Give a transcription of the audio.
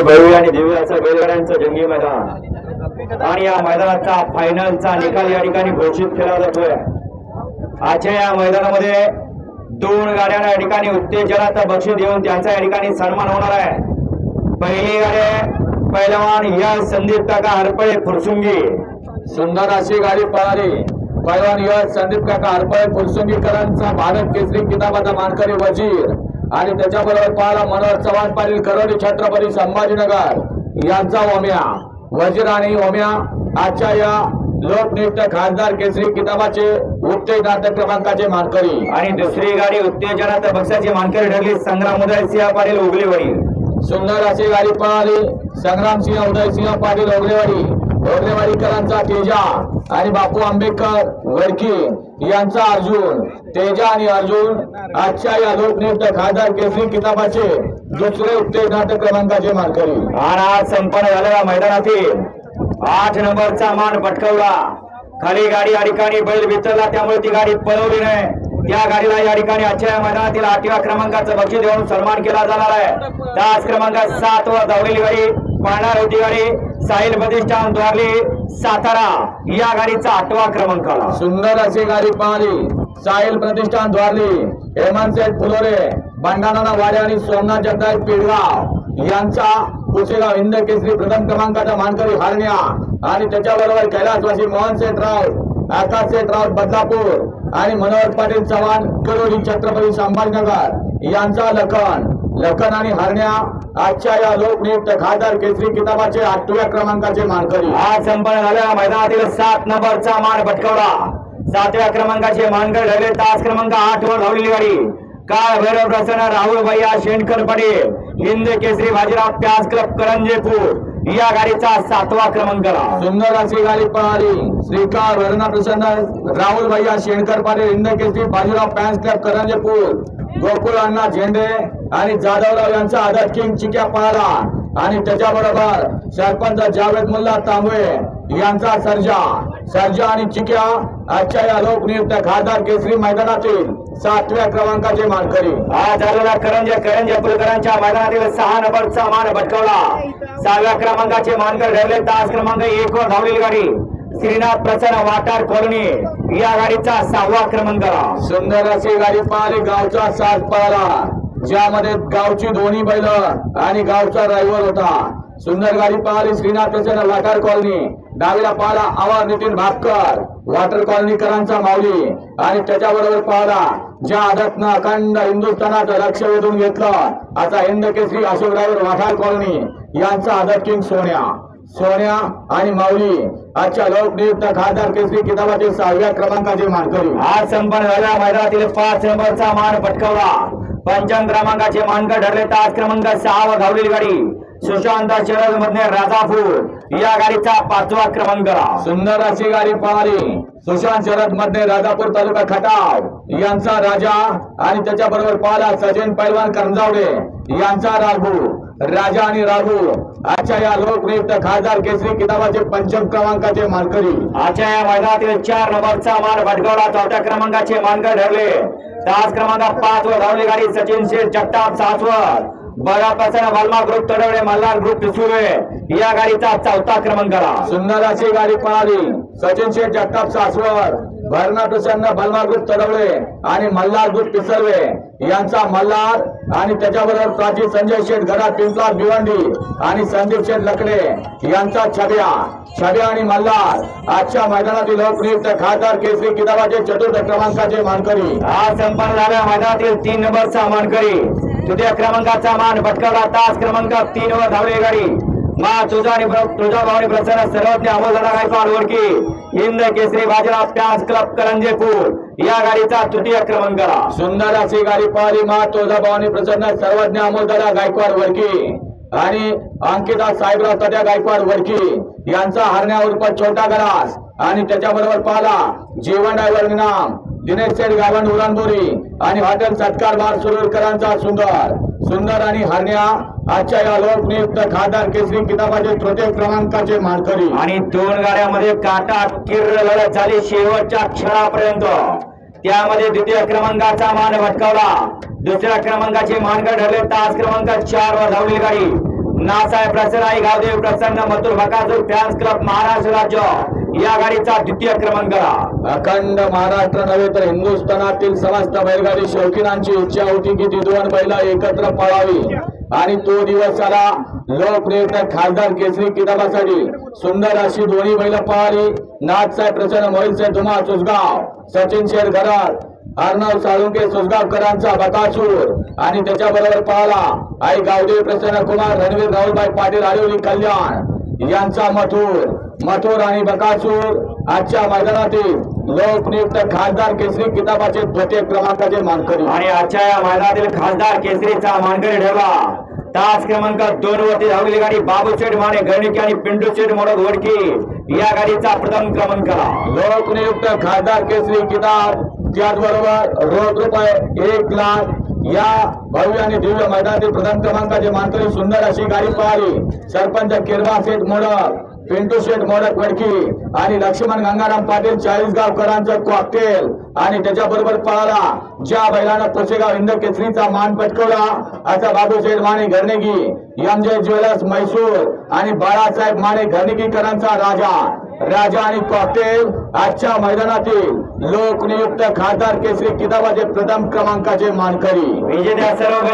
भव्य आणि दिव्य असं बैलगाड्यांचं जंगी मैदान आणि या मैदानाचा फायनलचा निकाल या ठिकाणी घोषित केला जातोय। आजच्या या मैदानामध्ये दोन गाड्यांना या ठिकाणी उत्तेजनाचं बक्षीस देऊन त्यांचा या ठिकाणी सन्मान होणार आहे। पहिली गाडी पहिलवान या संदीप काका हरपळे फुरसुंगी, सुंदर अशी गाडी पळाली। पहिलवान या संदीप काका हरपळे फुरसुंगीकरांचा भारत केसरी किताबाचा मानकरी वजीर आणि त्याच्याबरोबर पाहिला मनोहर चव्हाण पाटील करोली छत्रपती संभाजीनगर यांचा ओम्या। वजीर आणि ओम्या आजच्या या लोकनियुक्त खासदार केसरी किताबाचे उत्तेजनात्मक क्रमांकाचे मानकरी। आणि दुसरी गाडी उत्तेजनात्मक बक्षाची मानकरी ठरली संग्राम उदयसिंह पाटील उगलेवाडी। सुंदर अशी गाडी पळाली। संग्रामसिंह उदयसिंह पाटील ओगलेवाडीकरांचा तेजा आणि बापू आंबेडकर वडकी यांचा अर्जुन। तेजा आणि अर्जुन आजच्या या लोकनियुक्त खासदार केसरी किताबाचे दुसरे उत्तेजनात्मक क्रमांकाचे मानकरी। आणि आज संपन्न झालेल्या मैदानातील 8 नंबरचा मान पटकावला। खाली गाडी या ठिकाणी बैल वितरला त्यामुळे ती गाडी पळवली नाही। त्या गाडीला या ठिकाणी आजच्या मैदानातील 8व्या क्रमांकाचं बक्षीस देऊन सन्मान केला जाणार आहे। त्याच क्रमांक 7 वर धावलेली गाडी पाहणार होती गाडी साहिल प्रतिष्ठान द्वारली सातारा या गाडीचा 8वा क्रमांक आला। सुंदर अशी गाडी पळाली। साहिल प्रतिष्ठान द्वारली हेमंत सेठ फुलोरे बंडाणा वाडे आणि सोमनाथ जगदाय पेडगाव यांचा कुसेगाव हिंद केसरी प्रथम क्रमांकाचा मानकरी हरण्या आणि त्याच्याबरोबर कैलासवासी मोहन सेठ राव आकाश सेठ राव बदलापूर आणि मनोहर पाटील चव्हाण करोली छत्रपती संभाजीनगर यांचा लखन आणि हरण्या आजच्या या लोकनियुक्त खासदार केसरी किताबाचे 8व्या क्रमांकाचे मानकरी। आज संपन्न झालेल्या मैदानातील 7 नंबरचा मान पटकावला। 7व्या क्रमांकाचे मानकरी ठरले तास क्रमांक 8 वर धावलेली गाडी काळ भैरव प्रसन्न राहुल भैया शेणकर पाटील हिंद केसरी बाजीराव प्याज क्लब करंजेपूर या गाडीचा 7वा क्रमांक आला। सुंदर अशी गाडी पळाली। श्रीकांत भैरव प्रसन्न राहुल भैया शेणकर पाटील हिंद केसरी बाजीराव प्याज क्लब करंजेपूर गोकुळ अण्णा झेंडे आणि जाधवराव यांचा आदत किंग चिक्या पळाला आणि त्याच्याबरोबर सरपंच जावेद मुल्ला तांबे यांचा सर्जा आणि चिक्या आजच्या या लोकनियुक्त खासदार केसरी मैदानातील 7व्या क्रमांकाचे मानकरी। आज झालेला करंजेपूरकरांच्या मैदानातील 6 नंबरचा मान पटकावला। 6व्या क्रमांकाचे मानकरी ठरले तास क्रमांक 1 वर धावलेली गाडी श्रीनाथ प्रसन्न वाटार कॉलनी या गाडीचा 6वा क्रमांक आला। सुंदर अशी गाडी पळाली। गावचा साथ पळाला ज्यामध्ये गावची दोन्ही बैल आणि गावचा ड्रायव्हर होता। सुंदर गाडी पळाली। श्रीनाथ प्रसन्न वाटार कॉलनी डावीला पाहला आवाज नितीन भापकर वाटर कॉलनीकरांचा माऊली आणि त्याच्याबरोबर पाहला ज्या आदतनं अखंड हिंदुस्थानाचं लक्ष वेधून घेतलं आता हिंद केसरी अशोक ड्रायव्हर वाठार कॉलनी यांचा आदत किंग सोन्या आणि माऊली आजच्या लोकनियुक्त खासदार केसरी किताबाचे 6व्या क्रमांकाचे मानकरी। आज संपन्न झालेल्या मैदानातील 5 नंबरचा मान पटकावला। 5 क्रमांकाचे मानकरी ठरले तास क्रमांक 6 वर धावलेली गाडी सुशांत शरद मध्ये राजापूर या गाडीचा 5वा क्रमांक आला। सुंदर अशी गाडी पळाली। सुशांत शरद मध्ये राजापूर तालुका खटाव यांचा राजा आणि त्याच्याबरोबर पाहला सचिन पैलवान करंजावडे यांचा राजा आणि राघू आजच्या या लोकनियुक्त खासदार केसरी किताबाचे 5म क्रमांकाचे मानकरी। आजच्या या मैदानातील 4 नंबरचा मान पटकावला। 4थ्या क्रमांकाचे मानकरी ठरले तास क्रमांक 5 वर धावलेली गाडी सचिन शेठ जगताप सासवड बडा प्रसन्न बलमा ग्रुप तडवडे मल्हार ग्रुप पिसुरे या गाडीचा 4था क्रमांक आला। सुंदर अशी गाडी पळाली। सचिन शेठ जगताप सासवड भरणा प्रसन्न बलमा ग्रुप तडवडे आणि मल्हार ग्रुप पिसर्वे यांचा मल्हार आणि त्याच्याबरोबर प्राची संजय शेठ गडा पिंपला भिवंडी आणि संदीप शेठ लकडे यांचा छब्या आणि मल्हार आजच्या मैदानातील लोकनियुक्त खासदार केसरी किताबाचे 4th क्रमांकाचे मानकरी। आज संपन्न झालेल्या मैदानातील 3 नंबरचा मानकरी 3ऱ्या क्रमांकाचा मान पटकावला। तास क्रमांक 3 वर धावलेली गाडी मा तुळजाभवानी प्रसन्न सर्वज्ञ अमोलदादा गायकवाड वडकी हिंद केसरी बाजीराव प्याज क्लब करंजेपूर या गाडीचा 3य क्रमांक आला। सुंदर अशी गाडी पळाली। मा तुळजाभवानी प्रसन्न सर्वज्ञ अमोलदादा गायकवाड वडकी आणि अंकिता साहेबराव तद्या गायकवाड वडकी यांचा हरण्या उर्फ छोटा गरास आणि त्याच्याबरोबर पाहला जीवन ड्रायव्हर इनाम दिनेश सेठ गावंड उरणबोरी आणि हॉटेल सत्कार बार सुरूरकरांचा सुंदर आणि हरण्या आजच्या या लोकनियुक्त खासदार केसरी किताबाचे 3य क्रमांकाचे मानकरी। आणि 2 गाड्यांमध्ये काटा किर्र लढत झाली शेवटच्या क्षणापर्यंत। त्यामध्ये 2य क्रमांकाचा मान पटकावला। 2ऱ्या क्रमांकाचे मानकरी ठरले तास क्रमांक 4 वर धावलेली गाडी नासाहेब प्रसन्न आई गावदेव प्रसन्न मथुर बकासूर फॅन्स क्लब महाराष्ट्र राज्य या गाडीचा द्वितीय क्रमांक. अखंड महाराष्ट्र नव्हे तर हिंदुस्थानातील समस्त बैलगाडी शौकीनांची इच्छा होती की ती दोन बैल एकत्र पळावी आणि तो दिवस आला. लोकप्रिय खासदार केसरी किताबासाठी सुंदर अशी दोन्ही बैल पळाली. नाथसाहेब प्रसन्न मोहिलसाहेब धुमा सुसगाव, सचिन शेर घरात, अर्णव साळुंके सुसगावकरांचा बकासूर आणि त्याच्याबरोबर पळाला आई गावदेव प्रसन्न कुमार रणवीर राहुलभाई पाटील आडिवली कल्याण यांचा मथुर आणि बकासूर आजच्या मैदानातील लोकनियुक्त खासदार केसरी किताबाचे द्वितीय क्रमांकाचे मानकरी. आणि आजच्या या मैदानातील खासदार केसरीचा मानकरी ठरला तास क्रमांक 2 वरती धावलेली गाडी बाबूशेठ माने गर्णिकी आणि पिंटूशेठ मोडक वडकी या गाडीचा प्रथम क्रमांक. लोकनियुक्त खासदार केसरी किताब त्याचबरोबर रोख रुपये 1 लाख या भव्य आणि दिव्य मैदानातील प्रथम क्रमांकाचे मानकरी सुंदर अशी गाडी पळाली. सरपंच किरबा शेठ मोडक, पिंटू शेठ मोडक वडकी आणि लक्ष्मण गंगाराम पाटील 40 गावकरांचं कॉकटेल आणि त्याच्याबरोबर पळाला ज्या बैलानं पुसेगाव हिंद केसरीचा मान पटकवला असा बाबूशेठ माने घरणेगी, एमजे ज्वेलर्स म्हैसूर आणि बाळासाहेब माने घरणेकीकरांचा राजा आणि कॉकटेल आजच्या मैदानातील लोकनियुक्त खासदार केसरी किताबाचे प्रथम क्रमांकाचे मानकरी. विजेत्या सर्व